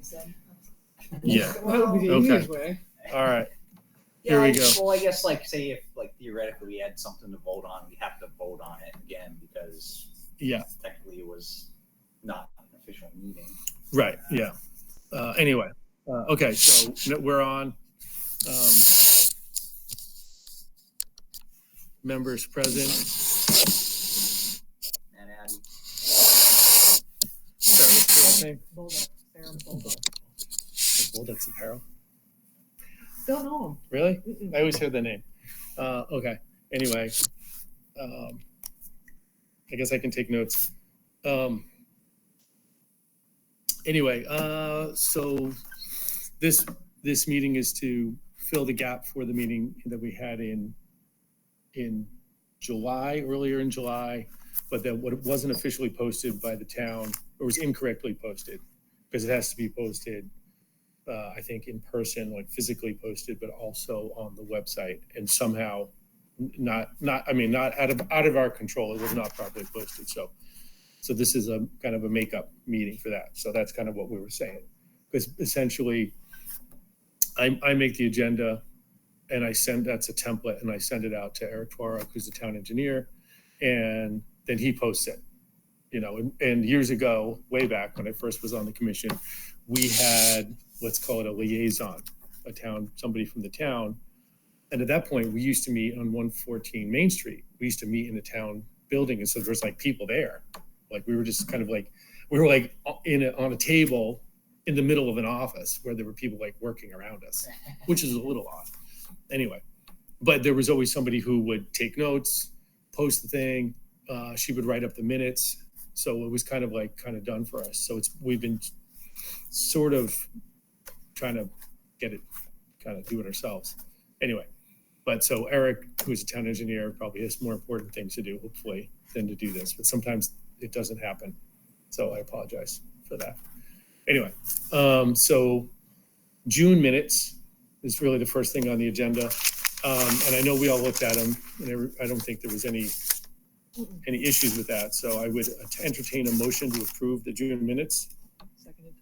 said. Yeah. Well, That would be the Okay. easiest way. All right. Yeah, Here we go. Well, I guess like say if like theoretically we had something to vote on, we have to vote on it again because Yeah. technically it was not an official meeting. Right. Yeah. Anyway. Okay. So we're on. Members present. And Abby, Sorry, what's your last name? Bulldog, Sarah Bulldog. Bulldog's Apparel. Don't know him. Really? Mm-mm. I always heard the name. Okay. Anyway, I guess I can take notes. Anyway, so this meeting is to fill the gap for the meeting that we had in July, earlier in July, but that what wasn't officially posted by the town, or was incorrectly posted, because it has to be posted, I think in person, like physically posted, but also on the website, and somehow not out of our control. It was not properly posted. So this is a kind of a makeup meeting for that. So that's kind of what we were saying, because essentially I make the agenda and that's a template, and I send it out to Eric Tuaro, who's the town engineer, and then he posts it. And years ago, way back when I first was on the commission, we had, let's call it a liaison, somebody from the town. And at that point, we used to meet on 114 Main Street. We used to meet in the town building. And so there's like people there. Like we were just kind of like, we were like on a table in the middle of an office where there were people like working around us, which is a little odd. Anyway, but there was always somebody who would take notes, post the thing. She would write up the minutes. So it was kind of done for us. So we've been sort of trying to do it ourselves. Anyway, but so Eric, who's a town engineer, probably has more important things to do, hopefully, than to do this. But sometimes it doesn't happen. So I apologize for that. Anyway, so June minutes is really the first thing on the agenda. And I know we all looked at them, and I don't think there was any issues with that. So I would entertain a motion to approve the June minutes. Seconded.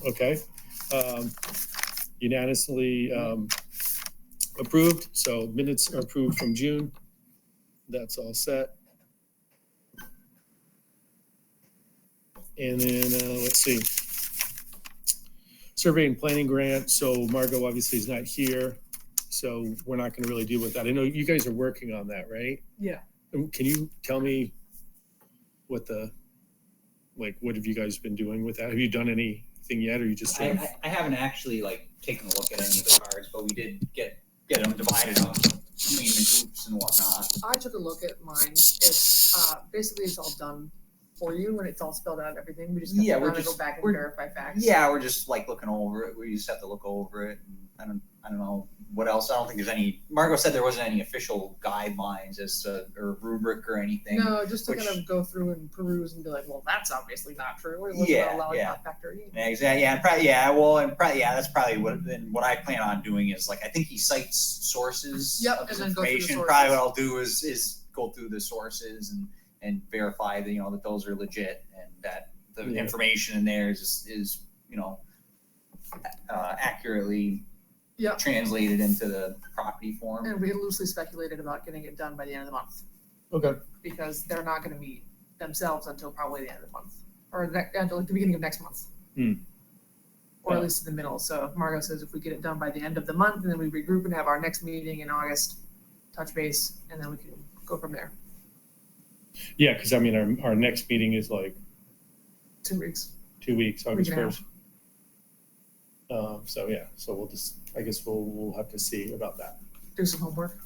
Okay. Unanimously approved. So minutes are approved from June. That's all set. And then let's see. Survey and planning grant. So Margot obviously is not here. So we're not going to really deal with that. I know you guys are working on that, right? Yeah. Can you tell me what have you guys been doing with that? Have you done anything yet, or you just sort of... I haven't actually taken a look at any of the cards, but we did get them divided up between the groups and whatnot. I took a look at mine. It's basically it's all done for you, and it's all spelled out, everything. We just have to go back and verify facts. Yeah, we're just looking over it. We just have to look over it. And I don't know what else. I don't think there's any. Margot said there wasn't any official guidelines or rubric or anything. No, just to kind of go through and peruse and be like, well, that's obviously not true. It wasn't allowed that factor. Exactly. Yeah, that's probably what I plan on doing is I think he cites sources of his information. Probably what I'll do is go through the sources and verify that that those are legit and that the information in there is accurately translated into the property form. And we had loosely speculated about getting it done by the end of the month. Okay. Because they're not going to meet themselves until probably the end of the month, or until the beginning of next month, or at least in the middle. So if Margot says if we get it done by the end of the month, and then we regroup and have our next meeting in August, touch base, and then we can go from there. Yeah, because our next meeting is 2 weeks. 2 weeks, August Week and a 1st. So we'll just, I guess we'll have to see about that. Do some homework.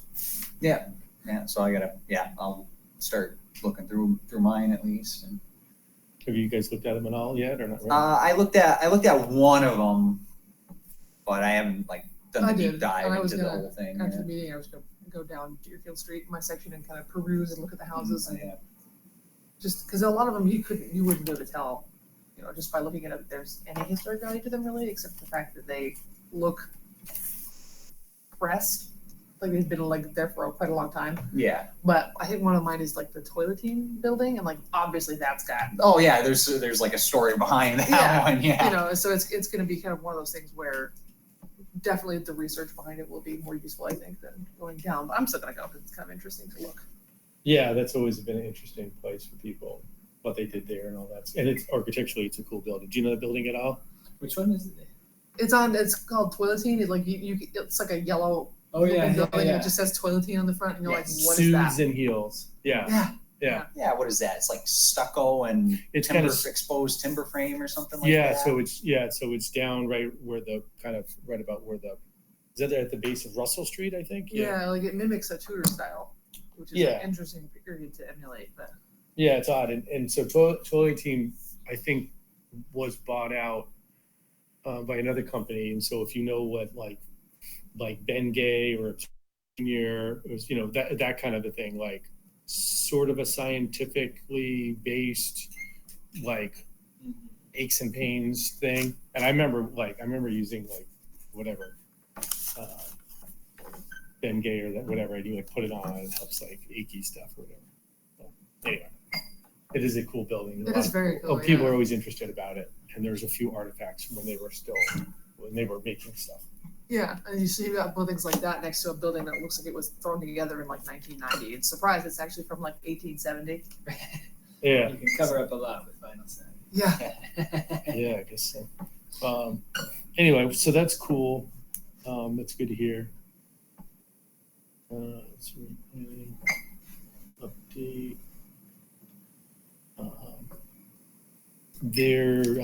Yeah. So I'll start looking through mine at least. And have you guys looked at them at all yet, or not really? I looked at one of them, but I haven't done the deep dive into the whole thing. After the meeting, I was going to go down Deerfield Street in my section and kind of peruse and look at the houses, and just because a lot of them you wouldn't be able to tell, just by looking at it, if there's any historic value to them really, except the fact that they look pressed like they've been like there for quite a long time. Yeah. But I think one of mine is like the Toiletine building, and like obviously that's got. Oh yeah, there's like a story behind that one. Yeah. You know, so it's going to be kind of one of those things where definitely the research behind it will be more useful, I think, than going down. But I'm still going to go because it's kind of interesting to look. Yeah, that's always been an interesting place for people, what they did there and all that. And it's architecturally, it's a cool building. Do you know the building at all? Which one is it? It's called Toiletine. It's like it's like a yellow. Oh yeah, building, yeah. And it just says Toiletine on the front, and you're like, what is Suits that? and heels. Yeah. Yeah, what is that? It's like stucco and It's timber, kind of exposed timber frame or something like yeah. that. So it's down right where right about where is that at the base of Russell Street, I think. Yeah, like it mimics a Tudor style, which is an interesting period to emulate. But yeah, it's odd, and so Toiletine, I think, was bought out by another company, and so if you know what like Bengay or Junior, it was that kind of a thing, like sort of a scientifically based like aches and pains thing. And I remember using like whatever Bengay or that whatever, and you like put it on and it helps like achy stuff or whatever. So, anyway, it is a cool building. it is very cool. People are always interested about it, and there's a few artifacts when they were making stuff. Yeah, and you see you got buildings like that next to a building that looks like it was thrown together in like 1990. It's surprised it's actually from like 1870. Yeah. You can cover up a lot with vinyl siding. Yeah. Yeah, I guess so. Anyway, so that's cool. That's good to hear. Let's see, update.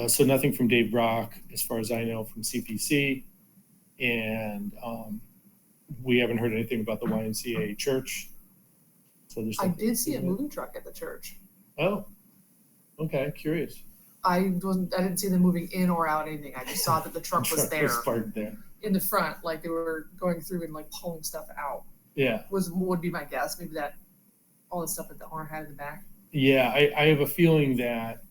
So nothing from Dave Brock, as far as I know, from CPC. And we haven't heard anything about the YMCA church. So there's. I did see a moving truck at the church. Oh, okay. Curious. I didn't see them moving in or out anything. I just saw that the truck was there. Parked there. In the front, like they were going through and like pulling stuff out. Yeah. Would be my guess. Maybe that all the stuff that the owner had in the back. Yeah, I have a feeling that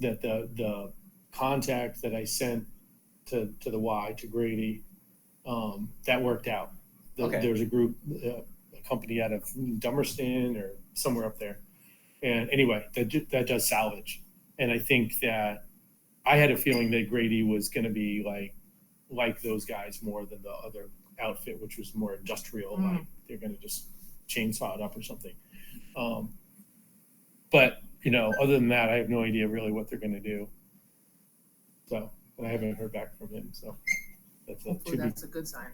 that the contact that I sent to Grady, that worked out. Okay. There was a group, a company out of Dummerston or somewhere up there, and anyway, that does salvage. And I think that I had a feeling that Grady was going to be like those guys more than the other outfit, which was more industrial. Like they're going to just chainsaw it up or something. But other than that, I have no idea really what they're going to do. So, and I haven't heard back from him. So Hopefully that's a good sign.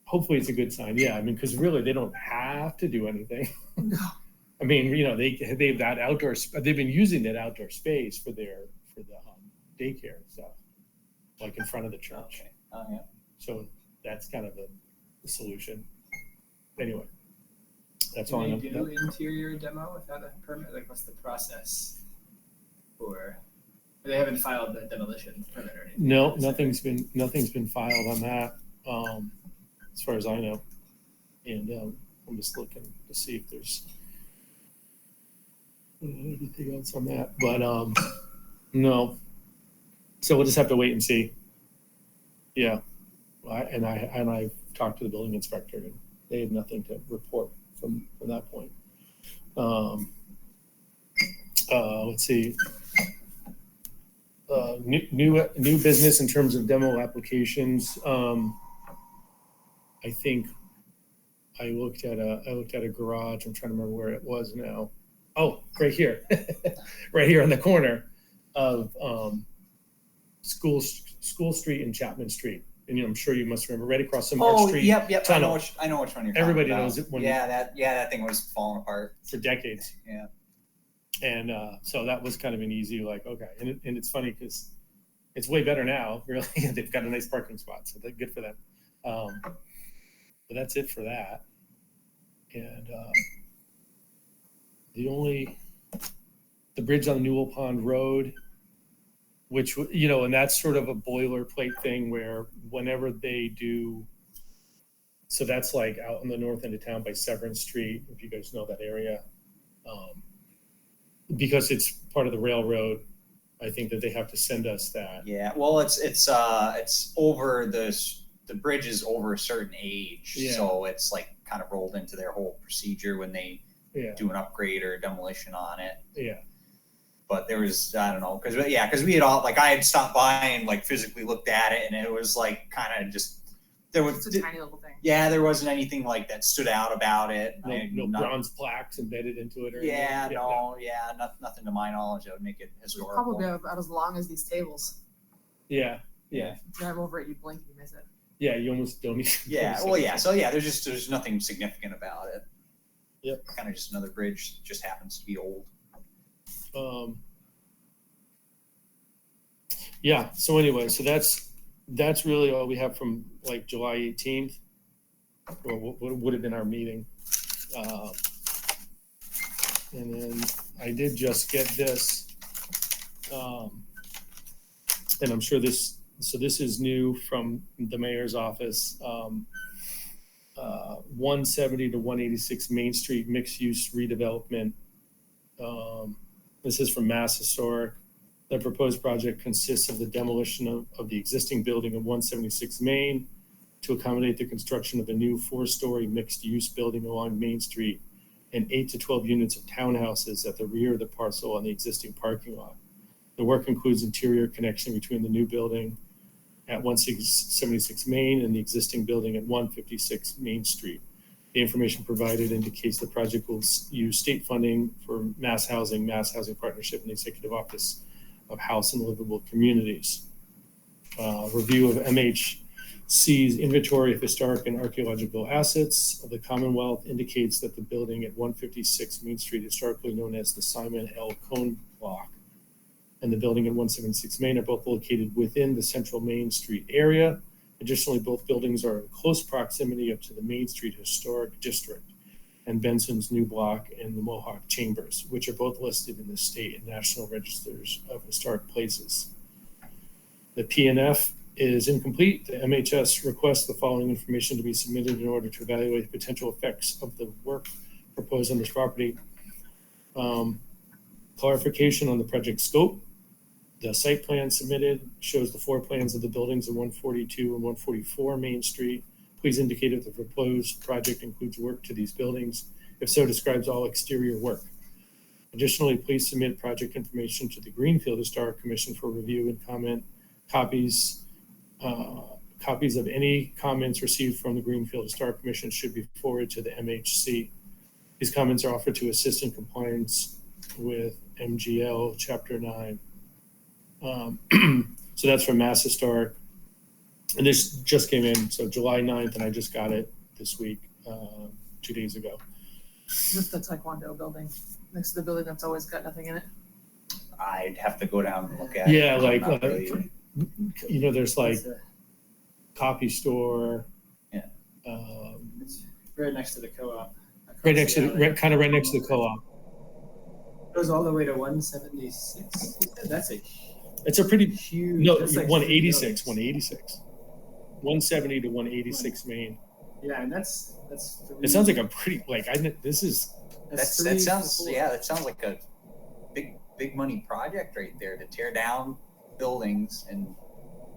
Hopefully it's a good sign. Yeah, I mean, because really they don't have to do anything. No. I mean, they have that outdoor. They've been using that outdoor space for the daycare and stuff, like in front of the church. Okay. Oh yeah. So that's kind of the solution. Anyway, that's Can all I know. they do interior demo without a permit? Like, what's the process for? They haven't filed the demolition permit or anything. No, nothing's been filed on that, as far as I know. And I'm just looking to see if there's anything else on that. But no. So we'll just have to wait and see. Yeah. And I talked to the building inspector, and they had nothing to report from that point. Let's see. New business in terms of demo applications. I think I looked at a garage. I'm trying to remember where it was now. Oh, right here, right here on the corner of School Street and Chapman Street. And I'm sure you must remember, right across from Mark Street. Yep. Tunnel. I know which one you're Everybody talking about. knows it. That thing was falling apart for decades. Yeah. And so that was kind of an easy, like, okay. And it's funny because it's way better now, really. They've got a nice parking spot, so that's good for them. But that's it for that. And the bridge on Newell Pond Road, which, and that's sort of a boilerplate thing where whenever they do, so that's like out in the north end of town by Severance Street, if you guys know that area. Because it's part of the railroad, I think that they have to send us that. Yeah, well, it's over the the bridge is over a certain age, Yeah. so it's like kind of rolled into their whole procedure when they Yeah, do an upgrade or demolition on it. yeah, But there was, I don't know, because we had all, like, I had stopped by and like physically looked at it, and it was like kind of just, there was, It's a tiny little thing. yeah, there wasn't anything like that stood out about it. no bronze plaques embedded into it or anything? Yeah, nothing to my knowledge that would make it It's historical. probably about as long as these tables. Yeah, If you drive over it, you blink, you miss it. yeah, you almost don't even. Yeah, well, yeah, so yeah, there's nothing significant about it. Yep. Kind of just another bridge that just happens to be old. Yeah, so anyway, so that's really all we have from like July 18th, or what would have been our meeting. And then I did just get this, and I'm sure this is new from the mayor's office. 170 to 186 Main Street mixed-use redevelopment. This is from Mass Historic. The proposed project consists of the demolition of the existing building of 176 Main to accommodate the construction of a new 4-story mixed-use building along Main Street and 8 to 12 units of townhouses at the rear of the parcel on the existing parking lot. The work includes interior connection between the new building at 176 Main and the existing building at 156 Main Street. The information provided indicates the project will use state funding for Mass Housing Partnership, and the Executive Office of House and Livable Communities. Review of MHC's inventory of historic and archaeological assets of the Commonwealth indicates that the building at 156 Main Street, historically known as the Simon L. Cohn Block, and the building at 176 Main are both located within the central Main Street area. Additionally, both buildings are in close proximity up to the Main Street Historic District and Benson's New Block and the Mohawk Chambers, which are both listed in the state and national registers of historic places. The PNF is incomplete. The MHS requests the following information to be submitted in order to evaluate the potential effects of the work proposed on this property. Clarification on the project scope. The site plan submitted shows the floor plans of the buildings at 142 and 144 Main Street. Please indicate if the proposed project includes work to these buildings. If so, describes all exterior work. Additionally, please submit project information to the Greenfield Historic Commission for review and comment. Copies of any comments received from the Greenfield Historic Commission should be forwarded to the MHC. These comments are offered to assist in compliance with MGL Chapter 9. So that's from Mass Historic. And this just came in, so July 9th, and I just got it this week, 2 days ago. Just the Taekwondo building, next to the building that's always got nothing in it. I'd have to go down and look at Yeah, it. like, Not really- there's like copy store. Yeah. It's right next to the co-op. Right next to, kind of right next to the co-op. Goes all the way to 176. That's a It's a pretty, huge. no, that's like 186, 3 186. 170 to 186 Main. Yeah, and that's. It sounds like a pretty, this is, that sounds like a big money project right there, to tear down buildings and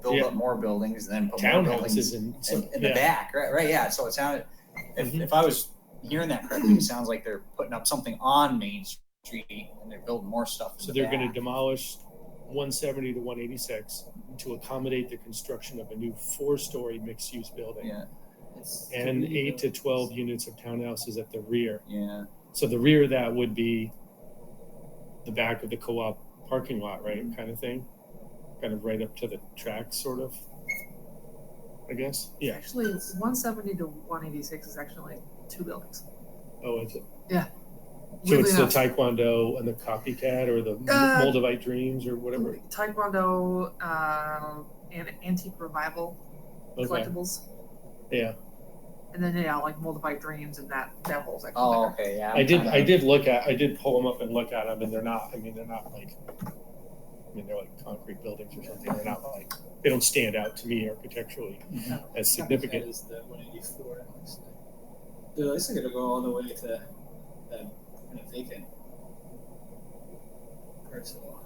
build Yeah. up more buildings and then put more buildings townhouses and, in the back, right, yeah. So it sounded, if I was hearing that correctly, it sounds like they're putting up something on Main Street and they're building more stuff. So they're going to demolish 170 to 186 to accommodate the construction of a new 4-story mixed-use building. Yeah, And 8 to 12 units of townhouses at the rear. yeah. So the rear of that would be the back of the co-op parking lot, right? Kind of thing. Kind of right up to the tracks, sort of. I guess. Yeah. Actually, 170 to 186 is actually 2 buildings. Oh, is it? Yeah. So Weirdly it's the enough. Taekwondo and the Copycat, or the Moldavite Dreams, or whatever. Taekwondo and Antique Revival Okay. collectibles. Yeah. And then like Moldavite Dreams and that whole section. Oh, there. okay, yeah. I did pull them up and look at them, and they're not like, they're like concrete buildings or something. They're not like, they don't stand out to me architecturally as significant. That is the 184. It looks like. Dude, it looks like it'll go all the way to the kind of vacant parcel.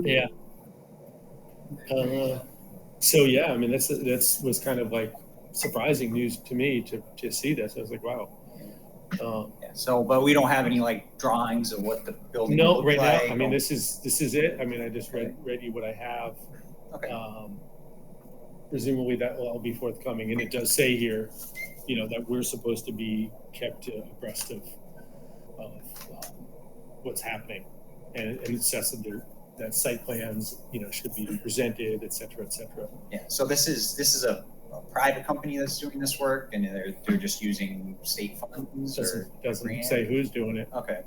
Yeah. So, yeah, I mean, that's was kind of like surprising news to me to see this. I was like, wow. Yeah, so, but we don't have any like drawings of what the building will No, look right like. now, I mean, this is it. I mean, I just read you what I have. Okay. Presumably that will all be forthcoming, and it does say here, you know, that we're supposed to be kept abreast of what's happening, and it says that site plans, you know, should be presented, et cetera, et cetera. Yeah, so this is a private company that's doing this work, and they're just using state funds or Doesn't grant? say who's doing it, Okay.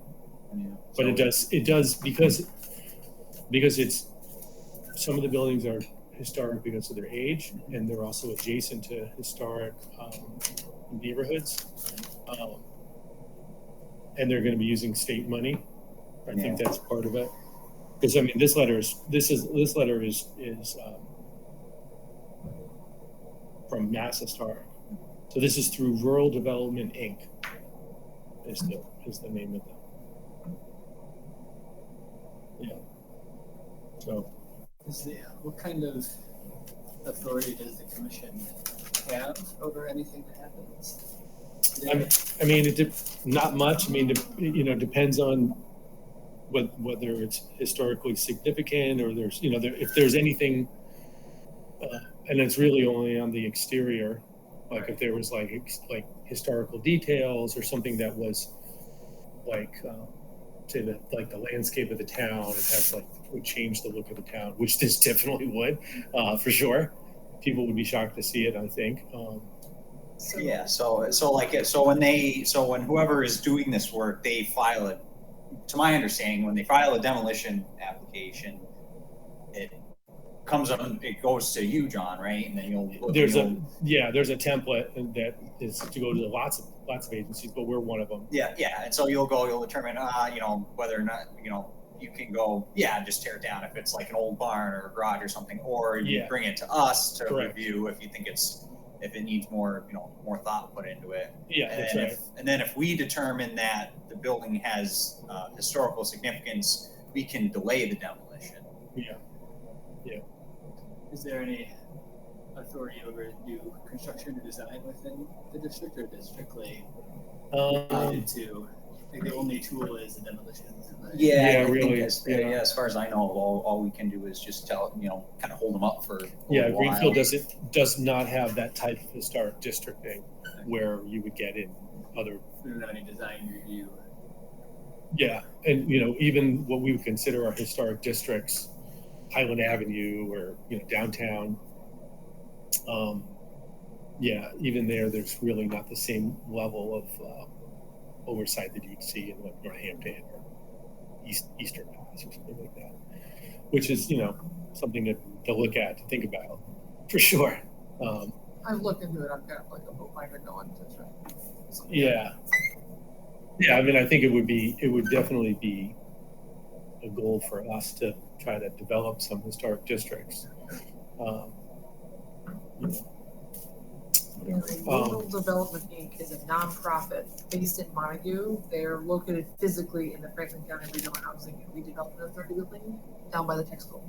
Yeah. but it does because it's, some of the buildings are historic because of their age, and they're also adjacent to historic neighborhoods, and they're going to be using state money. I think that's part of it. Because I mean, this letter is from Mass Historic. So this is through Rural Development Inc. is the name of them. Yeah. So. What kind of authority does the commission have over anything that happens? I mean, not much. I mean, you know, depends on whether it's historically significant or there's, you know, if there's anything, and it's really only on the exterior, like if there was like historical details or something that was like, say that like the landscape of the town, it has like, would change the look of the town, which this definitely would, for sure. People would be shocked to see it, I think. So when whoever is doing this work, they file it. To my understanding, when they file a demolition application, it goes to you, John, right? And then there's a template that is to go to lots of agencies, but we're one of them. Yeah, and so you'll determine, you know, whether or not, you know, you can go, just tear it down if it's like an old barn or a garage or something, or you bring it to us to review if you think if it needs more, you know, more thought put into it. Yeah, and that's right. And then if we determine that the building has historical significance, we can delay the demolition. Yeah. Is there any authority over new construction or design within the district, or is it strictly related to, like, the only tool is the demolition? Really. As far as I know, all we can do is just tell, you know, kind of hold them up for a while. Greenfield does not have that type of historic districting where you would get in other. We don't have any design review. Yeah, and you know, even what we would consider our historic districts, Highland Avenue or, you know, downtown. Even there's really not the same level of oversight that you'd see in like Northampton or Eastern Mass or something like that, which is, you know, something to look at, to think about, for sure. I've looked into it. I've got like a bookbinder going to try. Yeah. I mean, I think it would definitely be a goal for us to try to develop some historic districts. Rural Development Inc. is a nonprofit based in Montague. They're located physically in the Franklin County Regional Housing and Redevelopment Authority building down by the tech school.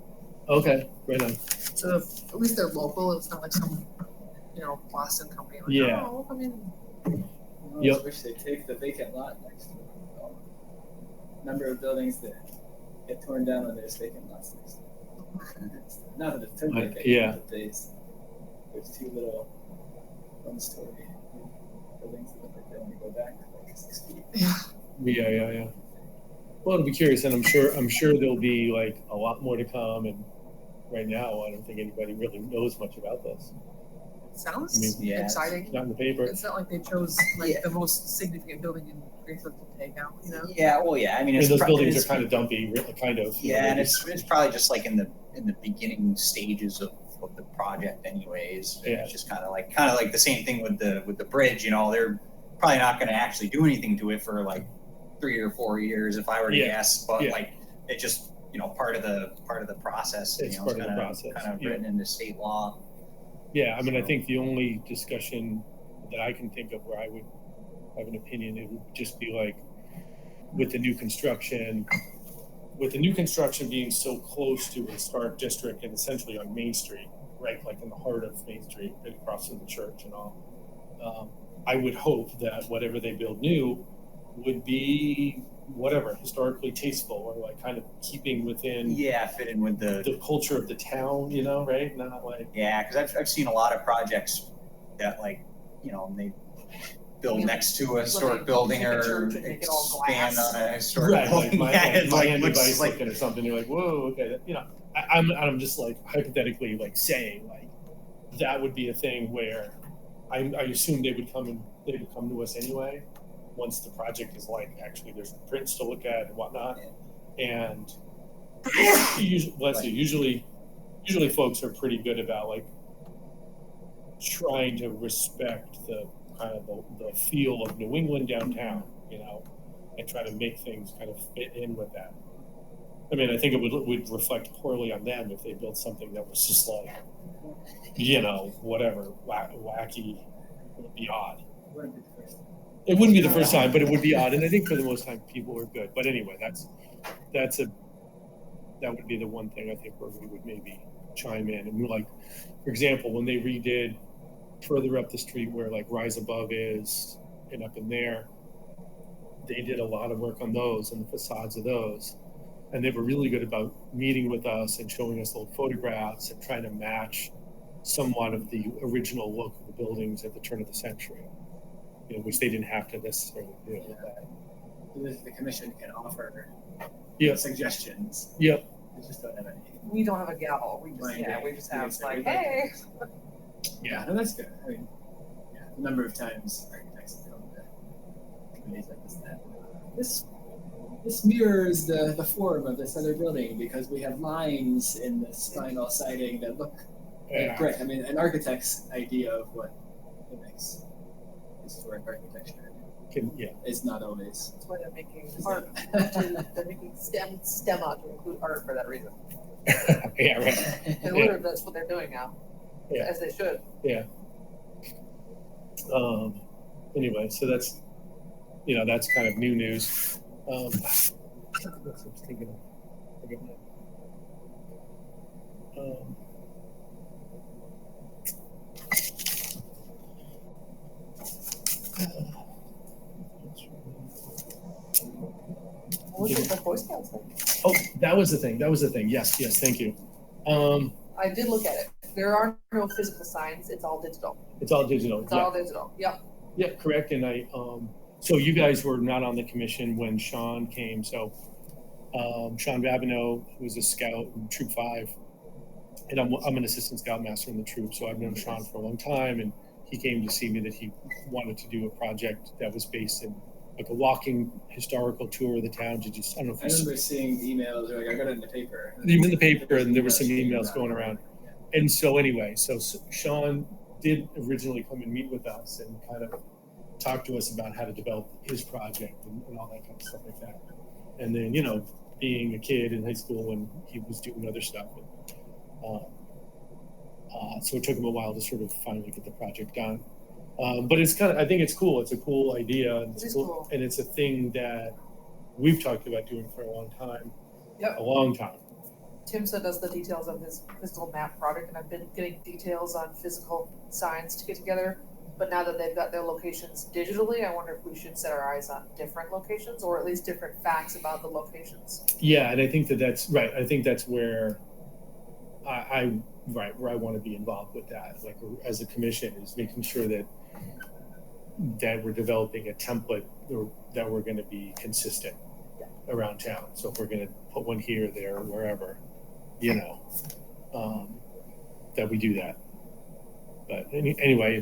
Okay, right on. So at least they're local. It's not like some, you know, Boston company. Like, yeah. Oh, I mean. I wish they'd take the vacant lot next to it. Number of buildings that get torn down when there's vacant lots next to it. Not that it's turned vacant, but there's two little one-story buildings that look like they only go back like 6 feet. Yeah. Well, I'll be curious, and I'm sure there'll be like a lot more to come. And right now, I don't think anybody really knows much about this. Sounds exciting. It's not in the paper. It's not like they chose the most significant building in Greenfield to take out, you know? I mean, those buildings are kind of dumpy, kind of. Yeah, and it's probably just like in the beginning stages of the project, anyways. Yeah. It's just kind of like the same thing with the bridge. You know, they're probably not going to actually do anything to it for like 3 or 4 years, if I were to guess. But like, it just, you know, part of the process. It's part of the process. Kind of written into state law. Yeah, I mean, I think the only discussion that I can think of where I would have an opinion, it would just be like with the new construction being so close to a historic district and essentially on Main Street, right, like in the heart of Main Street, right across from the church and all. I would hope that whatever they build new would be whatever, historically tasteful, or like kind of keeping within fit in with the culture of the town, you know, right? Not like because I've seen a lot of projects that, like, you know, they build next to a historic building take a or church and make it all expand glass. on a historic right, like building. It's Miami looks Vice like looking or something. You're like, whoa, okay, you know. I'm just like hypothetically like saying like that would be a thing where I assume they would come to us anyway once the project is like actually there's prints to look at and whatnot. And usually folks are pretty good about like trying to respect the kind of the feel of New England downtown, you know, and try to make things kind of fit in with that. I mean, I think it would reflect poorly on them if they built something that was just like, you know, whatever, wacky. It would be odd. It wouldn't be the first time, but it would be odd. And I think for the most time, people are good. But anyway, that would be the one thing I think where we would maybe chime in. And like, for example, when they redid further up the street where like Rise Above is and up in there, they did a lot of work on those and the facades of those. And they were really good about meeting with us and showing us little photographs and trying to match somewhat of the original look of the buildings at the turn of the century, you know, which they didn't have to necessarily do. The commission can offer suggestions. Yep. We just don't have any. We don't have a gavel. We just have like, hey. Yeah, no, that's good. I mean, a number of times architects have come to committees like this. This mirrors the form of this other building because we have lines in the spinal siding that look like brick. I mean, an architect's idea of what makes historic architecture is not always. That's why they're making art. They're making STEM art to include art for that reason. Yeah, right. And that's what they're doing now. Yeah. As they should. Yeah. Anyway, so that's kind of new news. I'm thinking What was the Boy Scouts thing? Oh, that was the thing. Yes, thank you. I did look at it. There are no physical signs. It's all digital. All digital. Yep. Yeah, correct. And so you guys were not on the commission when Sean came. So Sean Babineau, who was a scout in Troop 5, and I'm an assistant scoutmaster in the troop. So I've known Sean for a long time, and he came to see me that he wanted to do a project that was based in like a walking historical tour of the town to just, I don't know if I remember seeing emails, or like I got it in the paper. Even in the paper, and there were some emails going around. And so anyway, so Sean did originally come and meet with us and kind of talk to us about how to develop his project and all that kind of stuff like that. And then, you know, being a kid in high school and he was doing other stuff. So it took him a while to sort of finally get the project done. But it's kind of, I think it's cool. It's a cool idea. And it's cool. And it's a thing that we've talked about doing for a long time. Yep. A long time. Tim sent us the details of his physical map project, and I've been getting details on physical signs to get together. But now that they've got their locations digitally, I wonder if we should set our eyes on different locations, or at least different facts about the locations. Yeah, and I think that's right. I think that's where where I want to be involved with that. Like as a commission, is making sure that we're developing a template that we're going to be consistent around town. So if we're going to put one here, there, wherever, you know, that we do that. But anyway,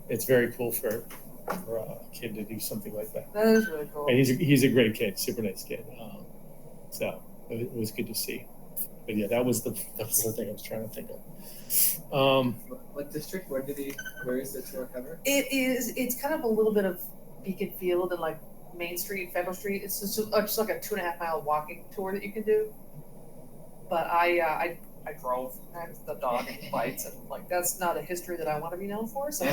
it's very cool for a kid to do something like that. That is really cool. And he's a great kid, super nice kid. So it was good to see. But yeah, that was the thing I was trying to think of. What district? Where is the tour cover? It's kind of a little bit of Beacon Field and like Main Street, Federal Street. It's just like a 2.5 mile walking tour that you can do. But I drove, and the dog bites, and like that's not a history that I want to be known for. So.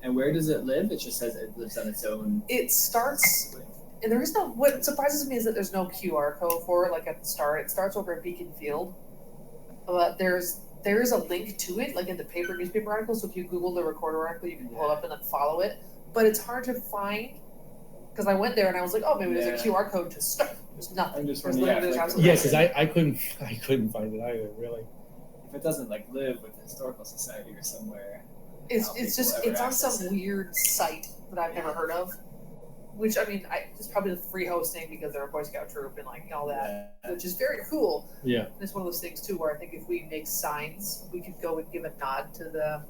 And where does it live? It just says it lives on its own. It starts, and there is no. What surprises me is that there's no QR code for it. Like at the start, it starts over at Beacon Field, but there's there is a link to it, like in the newspaper article. So if you Google the recorder article, you can pull it up and then follow it. But it's hard to find because I went there and I was like, oh, maybe there's a QR code to start. There's nothing. I'm just There's wondering, literally- yeah, there's like- absolutely Yeah, nothing. because I couldn't find it either, really. If it doesn't like live with the historical society or somewhere, It's how it's people just ever it's on access some it. weird site that I've never heard of. Which I mean, it's probably the free hosting because they're a Boy Scout troop and like all that, which is very cool. Yeah. And it's one of those things too where I think if we make signs, we could go and give a nod to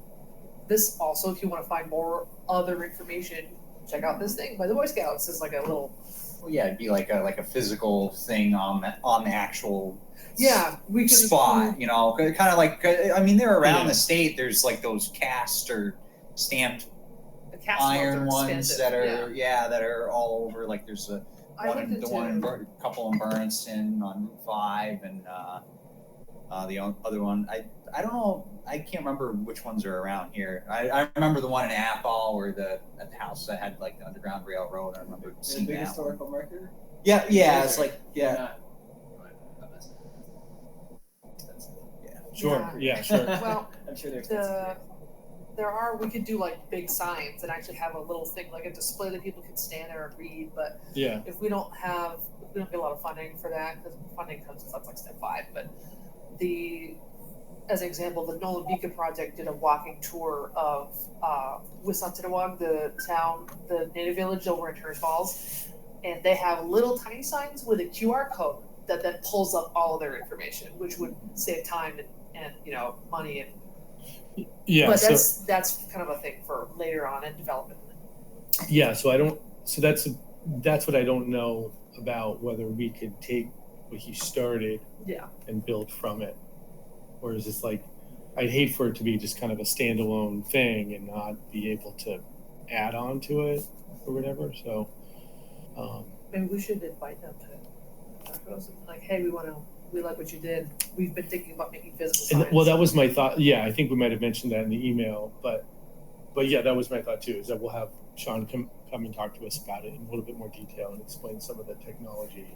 this. Also, if you want to find more other information, check out this thing by the Boy Scouts. It's like a little. Well, yeah, it'd be like a physical thing on the actual We can spot, you know, kind of like, I mean, they're around Yeah. the state. There's like those cast or stamped The cast iron ones are ones expensive, that are that are all over. Like there's a I looked into couple in Burnston on Route 5, and the other one I don't know. I can't remember which ones are around here. I remember the one in Athol or at the house that had like the Underground Railroad. I remember The seeing big that one. historical marker. Yeah, it's like Sure. Yeah, sure. Well, I'm sure they're expensive. we could do like big signs and actually have a little thing like a display that people can stand there and read. But Yeah. if we don't get a lot of funding for that, because funding comes that's like step 5. But as an example, the Nolan Beacon Project did a walking tour of Wisconsinawag, the town, the native village over in Turner's Falls, and they have little tiny signs with a QR code that then pulls up all of their information, which would save time and money. And Yeah. but So, that's kind of a thing for later on in development. yeah. So that's what I don't know about, whether we could take what he started Yeah. and build from it. Or is this like, I'd hate for it to be just kind of a standalone thing and not be able to add on to it or whatever. So, Maybe we should invite them to talk to us. Like, hey, we like what you did. We've been thinking about making physical signs. and, well, that was my thought. Yeah, I think we might have mentioned that in the email, but yeah, that was my thought too, is that we'll have Sean come and talk to us about it in a little bit more detail and explain some of the technology.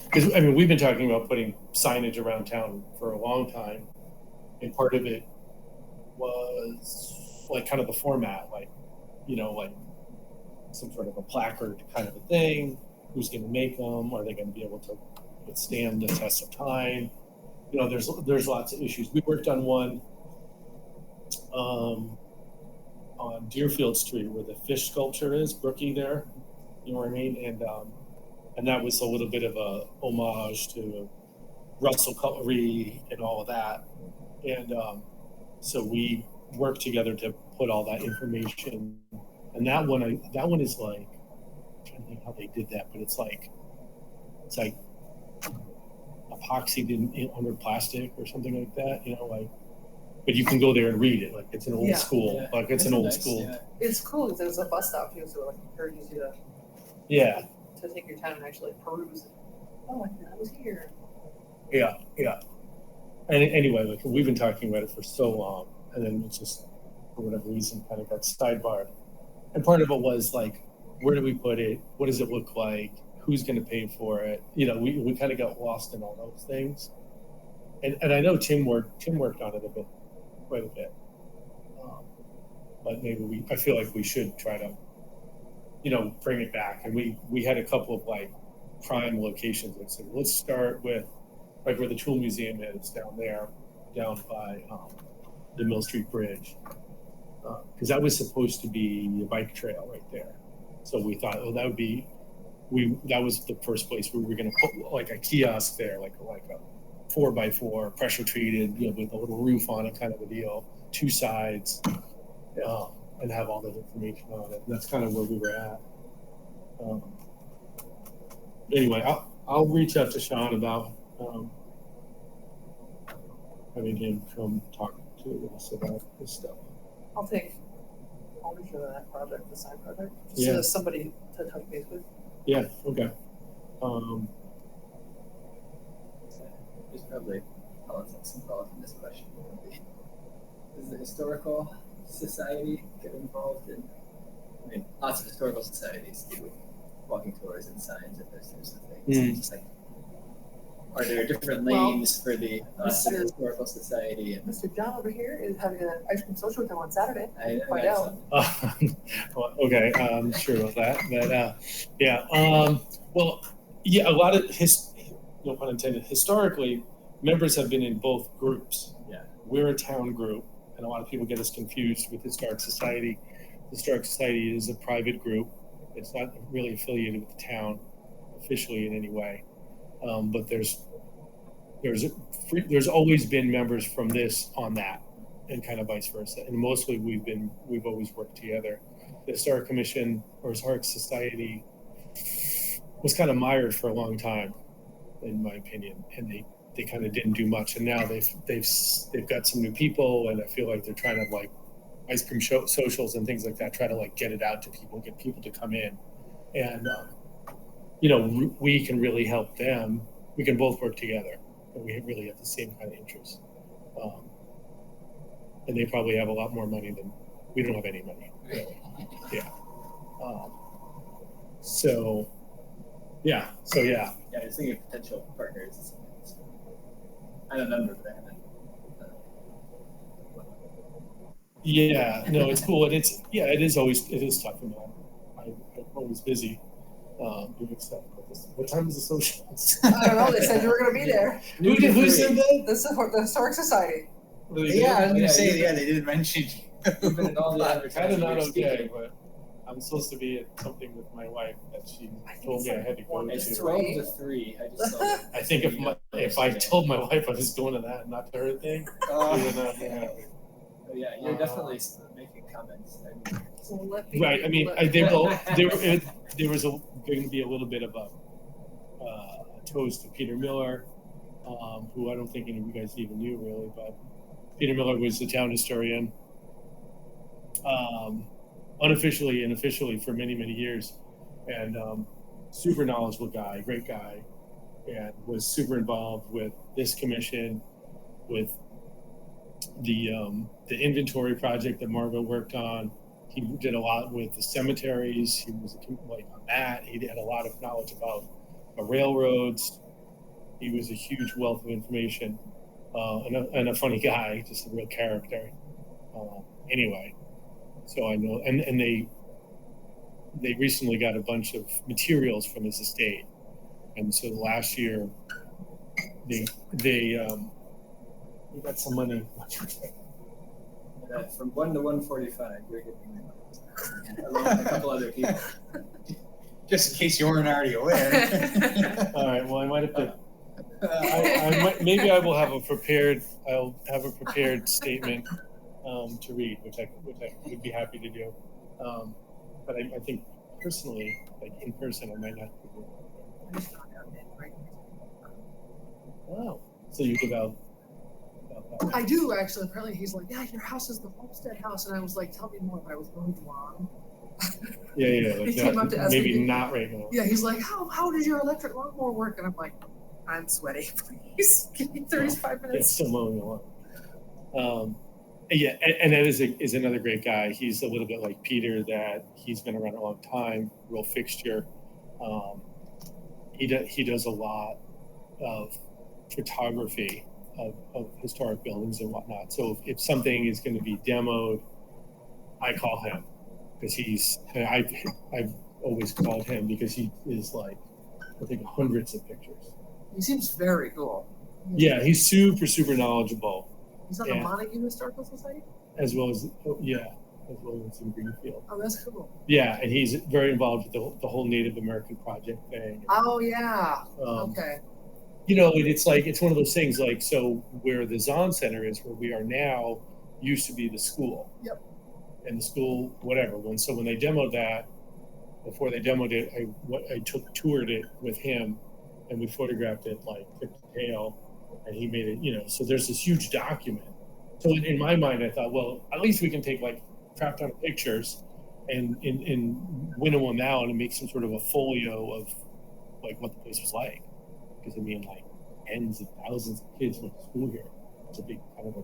Because I mean, we've been talking about putting signage around town for a long time, and part of it was like kind of the format, like some sort of a placard kind of a thing. Who's going to make them? Are they going to be able to withstand the test of time? There's lots of issues. We worked on one on Deerfield Street where the fish sculpture is, Brookie there. You know what I mean? And that was a little bit of a homage to Russell Cutlery and all of that. And so we worked together to put all that information. And that one is like, I'm trying to think how they did that, but it's like epoxy under plastic or something like that, but you can go there and read it. Like it's an old school, Yeah. like it's That's an old nice, school. yeah. It's cool because there's a bus stop too, so it encourages you Yeah. to take your time and actually peruse it. Oh, I think I was here. Yeah. And anyway, like we've been talking about it for so long, and then it's just for whatever reason kind of got sidebarred. And part of it was like, where do we put it? What does it look like? Who's going to pay for it? We kind of got lost in all those things. And I know Tim worked on it quite a bit. But maybe I feel like we should try to, bring it back. And we had a couple of like prime locations. Like, so let's start with like where the Tool Museum is down by the Mill Street Bridge. Because that was supposed to be a bike trail right there. So we thought, that would be, that was the first place we were going to put like a kiosk there, like a 4x4 pressure treated, with a little roof on it, kind of a deal, 2 sides, and have all that information on it. And that's kind of where we were at. Anyway, I'll reach out to Sean about having him come talk to us about this stuff. I'll take ownership of that project, the sign project, just Yeah. so there's somebody to touch base with. Yeah. Okay. There's probably politics involved in this question. Does the historical society get involved in? I mean, lots of historical societies do walking tours and signs and those types of things. Mm. It's just like Are there different Well, lanes for the Historical Society? And Mr. John over here is having an ice cream social with them on Saturday. I Find out. Well, okay, I'm sure about that, but yeah. Well, yeah, a lot of no pun intended. Historically, members have been in both groups. Yeah. We're a town group, and a lot of people get us confused with Historic Society. Historic Society is a private group. It's not really affiliated with the town officially in any way. But there's always been members from this on that, and kind of vice versa. And mostly we've always worked together. The Historic Commission or Historic Society was kind of mired for a long time, in my opinion, and they kind of didn't do much. And now they've got some new people, and I feel like they're trying to, like, ice cream socials and things like that, try to, like, get it out to people, get people to come in, and we can really help them. We can both work together, and we really have the same kind of interests. And they probably have a lot more money than we don't have any money, really. Yeah. So yeah. Yeah, I was thinking of potential partners. I don't remember, but I haven't. Yeah, no, it's cool, and it is tough. I'm always busy doing stuff like this. What time is the social? I don't know. They said you were going to be there. Who said that? The Historic Society. Yeah, I was gonna say, they didn't mention You've been in all the Kind of advertising. not You're okay, speaking. but I'm supposed to be at something with my wife that she told me I had to go It's to. 12 to 3. I just saw that. I think if I told my wife I was going to that, not to her thing, she would not be happy. Oh, yeah, you're definitely making comments. I mean, So let me, Right. I mean, there was going to be a little bit of a toast to Peter Miller, who I don't think any of you guys even knew really, but Peter Miller was the town historian, unofficially and officially for many, many years, and super knowledgeable guy, great guy, and was super involved with this commission, with the inventory project that Margot worked on. He did a lot with the cemeteries. He was like on that. He had a lot of knowledge about railroads. He was a huge wealth of information, and a funny guy, just a real character. Anyway, so I know, and they recently got a bunch of materials from his estate, and so last year they got some money. from 1 to 145, you're giving me along with a couple other people. just in case you weren't already aware. All right. Well, I might have to. Maybe I will have a prepared. I'll have a prepared statement to read, which I would be happy to do. But I think personally, like in person, I might not be able to. Oh, so you give out. I do actually. Apparently, he's like, yeah, your house is the Homestead house, and I was like, tell me more. But I was going wrong. Yeah. Like He came up to ask maybe me- not right now. Yeah, he's like, how did your electric lawnmower work? And I'm like, I'm sweaty. Please give me 35 It's minutes. still mowing the lawn. Yeah, and Ed is another great guy. He's a little bit like Peter, that he's been around a long time, real fixture. He does a lot of photography of historic buildings and whatnot. So if something is going to be demoed, I call him, because I've always called him because he is like, I think, hundreds of pictures. He seems very cool. Yeah, he's super knowledgeable. He's on the Montague Historical Society? As well as in Greenfield. Oh, that's cool. Yeah, and he's very involved with the whole Native American Project thing. Oh, yeah. Okay. It's like, it's one of those things, like, so where the Zahn Center is, where we are now, used to be the school. Yep. And the school, whatever. When they demoed that, before they demoed it, I toured it with him, and we photographed it like tip to tail, and he made it, so there's this huge document. So in my mind, I thought, well, at least we can take like crap ton of pictures and winnow them out and make some sort of a folio of like what the place was like. Because I mean, like tens of thousands of kids went to school here. It's a big kind of a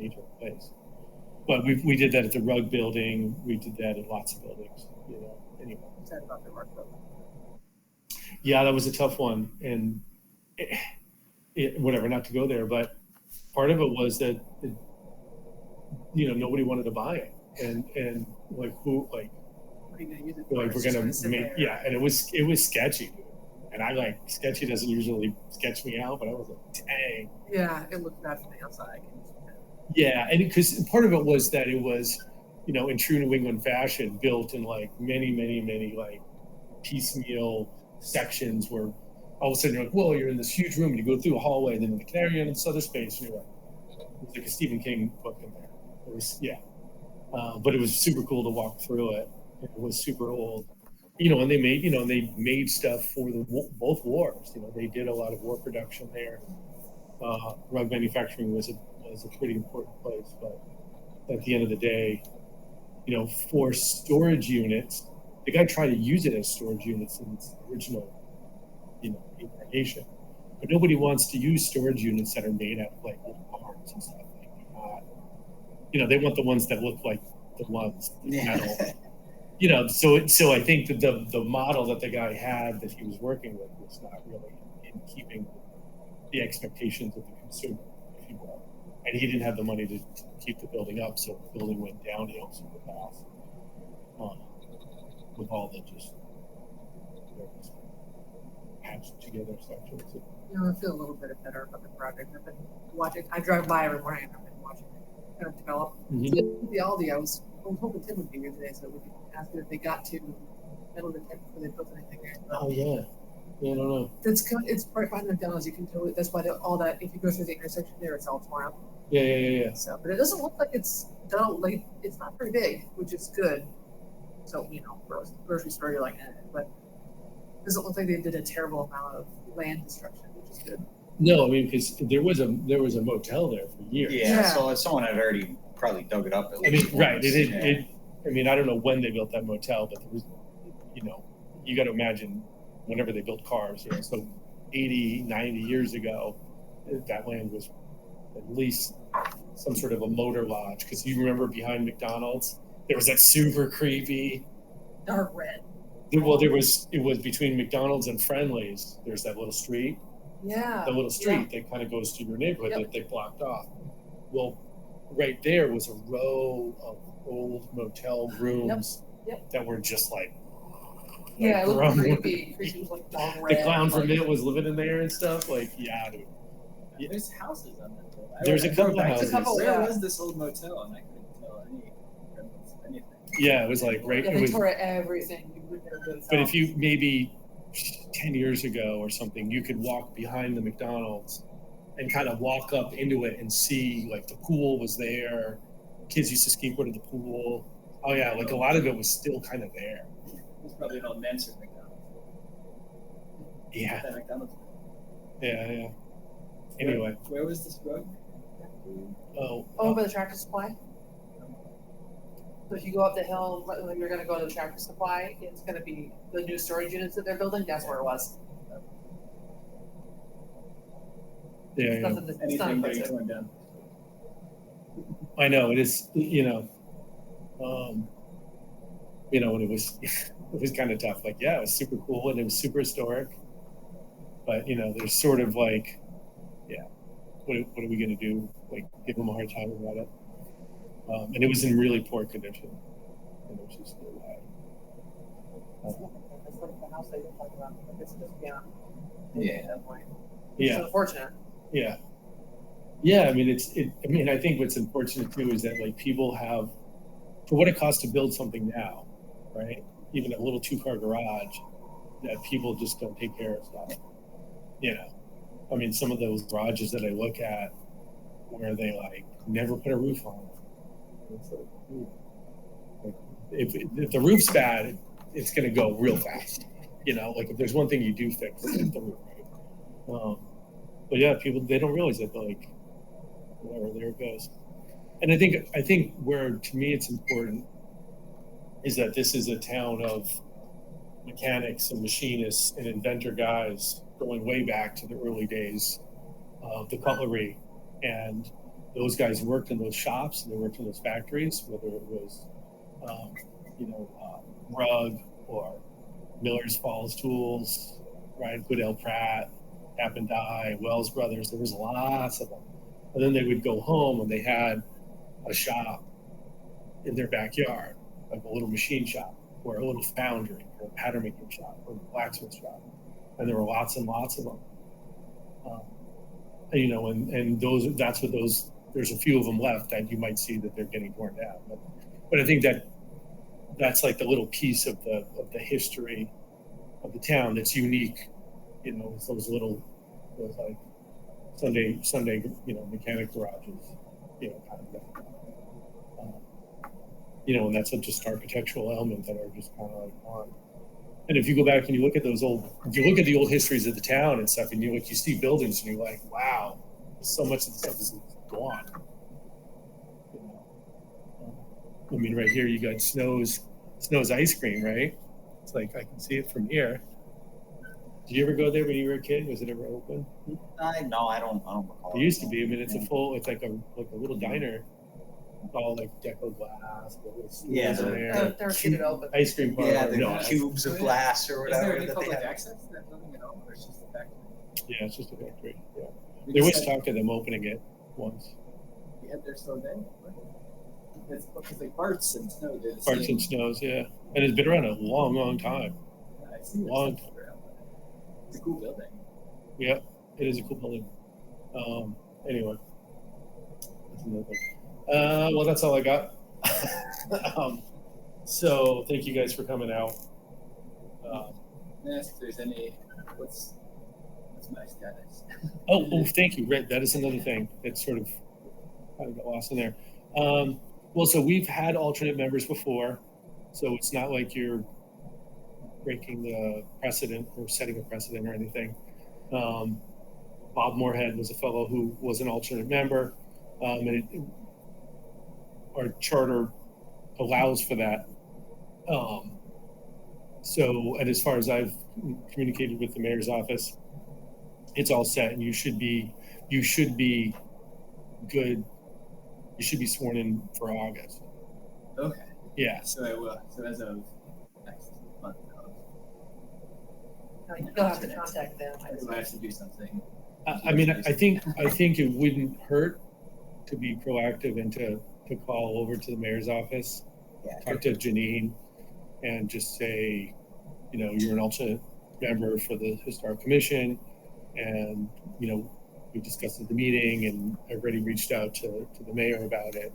major place. But we did that at the Rug Building. We did that at lots of buildings. Anyway. What's that about the Rug Building? Yeah, that was a tough one, and whatever, not to go there, but part of it was that, nobody wanted to buy it. And like, who, like, What are you gonna use it for? we're It's just gonna sit make, there. yeah, and it was sketchy. And I like, sketchy doesn't usually sketch me out, but I was like, dang. Yeah, it looked bad from the outside. Yeah, and because part of it was that it was, in true New England fashion, built in like many like piecemeal sections where all of a sudden you're like, whoa, you're in this huge room and you go through a hallway, and then in the Canary you're in this other space, and you're like, it's like a Stephen King book in there. It was, but it was super cool to walk through it. It was super old, and they made stuff for both wars. They did a lot of war production there. Rug manufacturing was a pretty important place, but at the end of the day, for storage units, the guy tried to use it as storage units in its original, incarnation. But nobody wants to use storage units that are made out of like little arms and stuff like that. They want the ones that look like the ones metal. So I think that the model that the guy had that he was working with was not really in keeping the expectations of the consumer, if you will. And he didn't have the money to keep the building up, so the building went downhill super fast. With all the just patched together sections. I feel a little bit better about the project. I've been watching. I drive by every morning. I've been watching it kind of develop. Mm-hmm. The Aldi, I was hoping Tim would be here today so we could ask if they got to middle detect before they built anything there. Oh yeah, I don't know. It's right behind the McDonald's. You can totally. That's why all that. If you go through the intersection there, it's all torn up. Yeah. So, but it doesn't look like it's done. Like it's not very big, which is good. So for a grocery store, you're like, but it doesn't look like they did a terrible amount of land destruction, which is good. No, I mean, because there was a motel there for years. Yeah, so someone had already probably dug it up. I mean, right? I mean, I don't know when they built that motel, but there was, you got to imagine whenever they built cars. So 80, 90 years ago, that land was at least some sort of a motor lodge. Because you remember behind McDonald's, there was that super creepy dark red. Well, it was between McDonald's and Friendly's. There's that little street. Yeah. The little street that kind of goes to your neighborhood that they blocked off. Well, right there was a row of old motel rooms that were just like. Yeah, it looked creepy. Creepy like dark red. The clown from it was living in there and stuff. Like, dude. Yeah, there's houses on that building. There's a couple of houses. Where was this old motel? And I couldn't tell anything. Yeah, it was like right. Yeah, they tore everything. But if you maybe 10 years ago or something, you could walk behind the McDonald's and kind of walk up into it and see like the pool was there. Kids used to skateboard at the pool. Oh yeah, like a lot of it was still kind of there. It was probably an old Mansard McDonald's. Yeah. That McDonald's. Yeah. Anyway. Where was this rug? By the Tractor Supply. So if you go up the hill, when you're going to go to the Tractor Supply, it's going to be the new storage units that they're building. That's where it was. Yeah. Anything getting torn down. I know it is. When it was kind of tough. Like, yeah, it was super cool and it was super historic. But there's sort of like, what are we going to do? Like, give them a hard time about it. And it was in really poor condition. And it was just no way. That's like the house that you're talking about. It's just beyond. Yeah. It's unfortunate. Yeah. Yeah. I mean, I think what's unfortunate too is that like people have, for what it costs to build something now, right? Even a little 2-car garage, that people just don't take care of stuff. I mean, some of those garages that I look at where they like never put a roof on. Like, if the roof's bad, it's going to go real fast. Like if there's one thing you do fix, it's the roof. Right? But yeah, people, they don't realize that, like, whatever, there it goes. And I think where to me it's important is that this is a town of mechanics and machinists and inventor guys going way back to the early days of the cutlery. And those guys worked in those shops and they worked in those factories, whether it was, Rug or Miller's Falls Tools, right? Goodell Pratt, Tappan Dye, Wells Brothers. There was lots of them. And then they would go home and they had a shop in their backyard, like a little machine shop or a little foundry or a pattern making shop or a blacksmith shop. And there were lots and lots of them. You know, and that's what those, there's a few of them left that you might see that they're getting torn down. But I think that's like the little piece of the history of the town that's unique, you know, it's those like Sunday, you know, mechanic garages, you know, kind of thing. You know, and that's just architectural element that are just kind of like on. And if you go back and you look at if you look at the old histories of the town and stuff, and you see buildings and you're like, wow, so much of the stuff is gone. You know? I mean, right here you got Snow's ice cream, right? It's like I can see it from here. Did you ever go there when you were a kid? Was it ever open? No, I don't recall. It used to be. I mean, it's it's like a little diner. All like deco glass, yeah, they're kitted open. Ice cream bar. Yeah, the cubes of glass or whatever. Is there any public access to that building at all, or it's just a factory? Yeah, it's just a factory. Yeah, there was talk of them opening it once. Yeah, they're still there. It's because like Bart's and Snow did. Bart's and Snow's, yeah, and it's been around a long, long time. I see long time. It's a cool building. Yeah, it is a cool building. Anyway, that's another thing. Well, that's all I got. So thank you guys for coming out. Ask if there's any. What's my status? Oh, thank you, Red. That is another thing that sort of kind of got lost in there. Well, so we've had alternate members before, so it's not like you're breaking the precedent or setting a precedent or anything. Bob Moorhead was a fellow who was an alternate member, and our charter allows for that. So, and as far as I've communicated with the mayor's office, it's all set, and you should be good. You should be sworn in for August. Okay. Yeah. So I will. So as of next month, You'll have to contact them. I have to do something. I mean, I think it wouldn't hurt to be proactive and to call over to the mayor's office, talk to Janine, and just say, you know, you're an alternate member for the Historic Commission, and, you know, we discussed at the meeting, and I've already reached out to the mayor about it.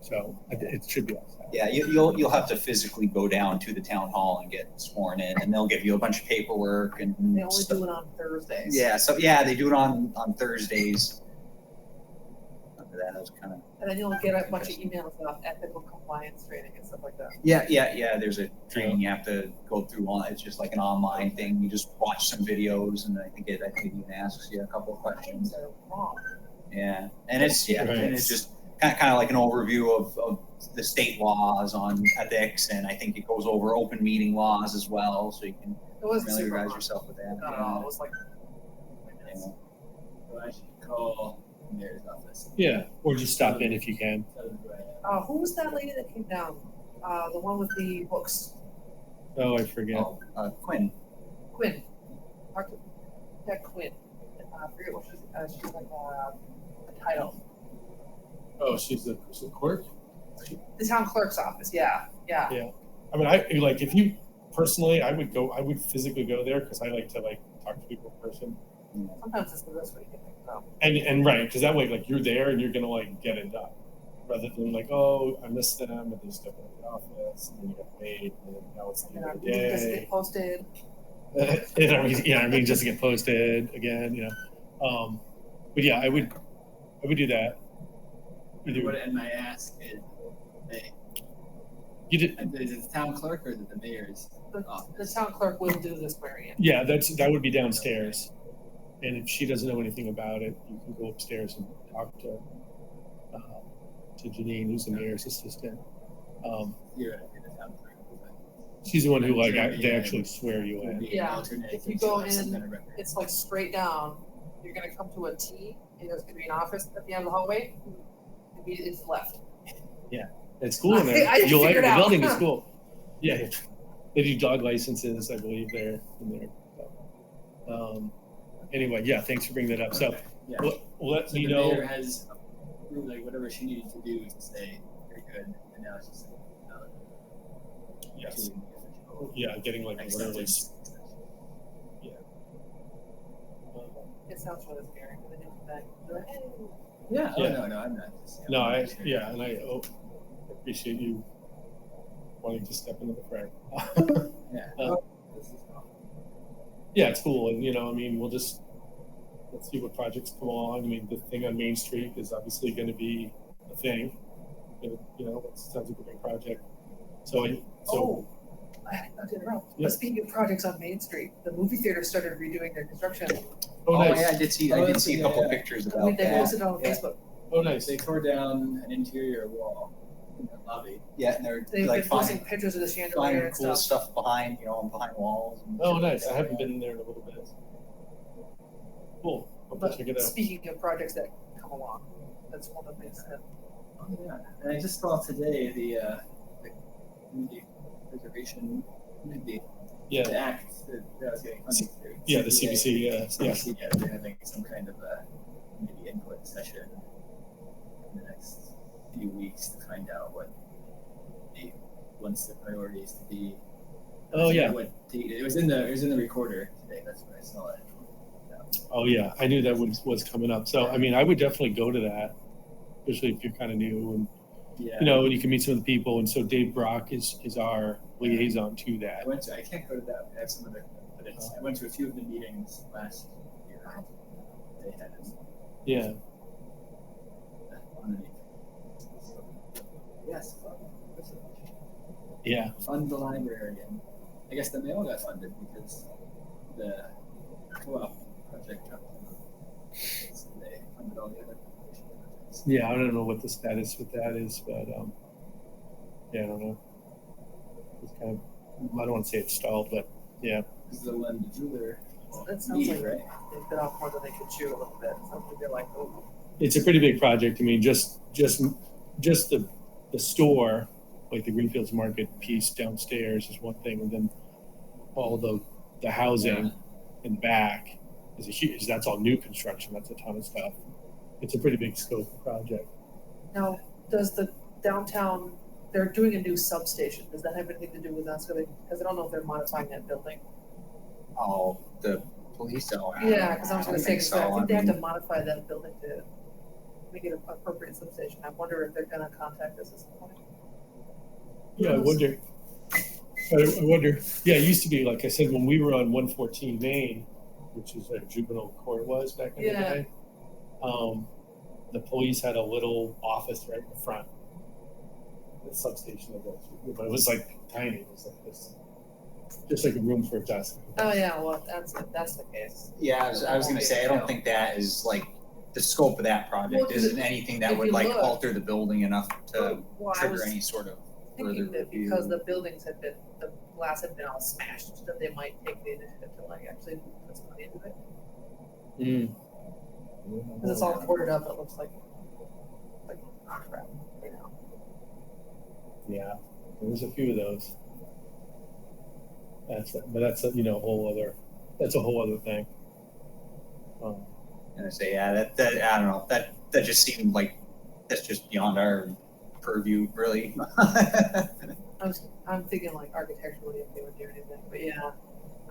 So it should be all set. Yeah, you'll have to physically go down to the town hall and get sworn in, and they'll give you a bunch of paperwork and They only stuff. do it on Thursdays. Yeah, so yeah, they do it on Thursdays. After that, I was kind of. And then you'll get a bunch of emails about ethical compliance training and stuff like that. Yeah. There's a training you have to go through on. It's just like an online thing. You just watch some videos, and I think it even asks you a couple of questions. Things are wrong. Yeah, and it's Right. and it's just kind of like an overview of the state laws on ethics, and I think it goes over open meeting laws as well, so you can It wasn't super familiarize long. yourself with that. Not at all. It was like Yeah. So I should call the mayor's office. Yeah, or just stop in if you can. Tell them who I am. who was that lady that came down? The one with the books. Oh, I forget. Quinn. Quinn. Architect Quinn. I forget what she's like a title. Oh, she's the clerk? The town clerk's office. Yeah. Yeah. I mean, I like, if you personally, I would physically go there because I like to talk to people in person. Sometimes it's the best way to get things done. And right, because that way, you're there and you're gonna get it done, rather than oh, I missed them and they step in the office and then you get paid and then now it's the end of the Just day. get posted. I mean, just to get posted again, but yeah, I would do that. And my ask is, You did, is it the town clerk or is it the mayor's office? The town clerk will do this, Marianne. yeah, that would be downstairs. And if she doesn't know anything about it, you can go upstairs and talk to Janine, who's the mayor's assistant. You're right, the town clerk. She's the one who they actually swear you in. Yeah, if you go in, it's straight down. You're gonna come to a T, and there's gonna be an office at the end of the hallway. It's left. It's cool in there. I You'll like it. figured The out. building is cool. Yeah, they do dog licenses, I believe, in there. anyway, yeah, thanks for bringing that up. So Okay, yeah. let So me the know. mayor has approved like whatever she needed to do to say you're good, and now it's just Yes. doing the official Yeah, getting like extension. literally. It sounds really scary. When they get back, they're like, hey. Yeah. Yeah. Oh, no, I'm not. Just, No, I'm I not sure. yeah, and I appreciate you wanting to step into the fray. Yeah. This is awesome. Yeah, it's cool, and I mean, let's see what projects come along. I mean, the thing on Main Street is obviously going to be a thing. It sounds like a big project. Not to interrupt. Yeah. But speaking of projects on Main Street, the movie theater started redoing their construction. Oh, nice. yeah, I did see a couple pictures I mean, about they that. posted it on Yeah. Facebook. Oh, nice. They tore down an interior wall in the lobby. Yeah, and they're They've like been posting finding pictures of the chandelier finding and cool stuff. stuff behind walls. And Oh, shit like nice. that. I haven't been in there in a little bit. Cool. I'll But check it out. speaking of projects that come along, that's one of the things that. Oh, yeah. And I just saw today the community preservation community, Yeah. the act that I was getting funding through. Yeah, the CBC. Yeah. CBC, yeah, they're having some kind of maybe input session in the next few weeks to find out what they wants the priorities to be. Oh, yeah. It was in the recorder today. That's when I saw it. Oh, yeah. I knew that was coming up. So, I mean, I would definitely go to that, especially if you're kind of new and Yeah. and you can meet some of the people. And so Dave Brock is our liaison to that. I can't go to that. I have some other, but I went to a few of the meetings last year. They had it. Yeah. Underneath. So, yes. Yeah. Fund the library, and I guess the mail got funded because the co-op project got funded. So they funded all the other projects. Yeah. I don't know what the status with that is, but yeah, I don't know. It's kind of, I don't want to say it's stalled, but yeah. This is the one, the jeweler. That sounds like right? they bit off more than they could chew a little bit. Sounds like they're like, oh. It's a pretty big project. I mean, just the store, like the Greenfields Market piece downstairs is one thing, and then all the housing in the back is a huge. That's all new construction. That's a ton of stuff. It's a pretty big scope of project. Now, does the downtown? They're doing a new substation. Does that have anything to do with us? Because I don't know if they're modifying that building. Oh, the police don't. Yeah, because I was going to say, so. I think they have to modify that building to make it an appropriate substation. I wonder if they're going to contact us at some point. Yeah, I wonder. I wonder. Yeah, it used to be, like I said, when we were on 114 Main, which is where juvenile court was back in the day. The police had a little office right in the front, the substation of it, but it was like tiny. It was like this, just like a room for a desk. Oh yeah, well that's the case. Yeah, I was gonna say, I don't think that is like the scope of that project Well, 'cause isn't anything that if would you like look- alter the building enough to Well, I trigger was any sort of further thinking that review. because the buildings had been, the glass had been all smashed, that they might take the initiative to like actually put some money into it. Because it's all boarded up, it looks like crap, you know. Yeah, there's a few of those. That's a whole other. That's a whole other thing. And I say, yeah, that I don't know, that just seemed like that's just beyond our purview, really. I'm thinking like architecturally if they would do anything, but yeah,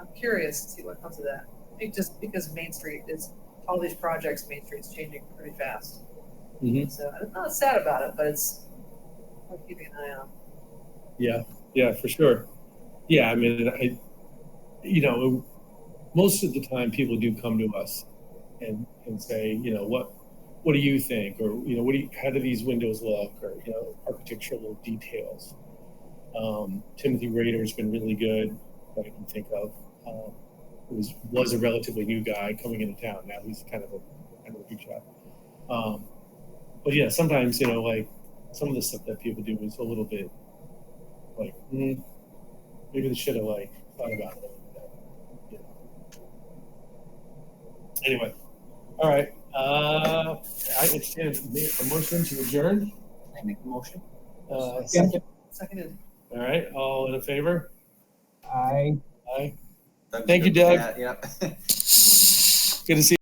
I'm curious to see what comes of that. I think just because Main Street is all these projects, Main Street's changing pretty fast. Mm-hmm. So I'm not sad about it, but I'm keeping an eye on. Yeah, for sure. Yeah, I mean, most of the time people do come to us and say, what do you think, or how do these windows look, or architectural details. Timothy Rader's been really good that I can think of. Was a relatively new guy coming into town. Now he's kind of a big shot. But yeah, sometimes like some of the stuff that people do is a little bit like maybe they should have like thought about it. Anyway, all right. I understand a motion to adjourn. I make the motion. Seconded. All right, all in favor? Aye. Aye. Doug's Thank you, good with Doug. that, Yep. Good to see you.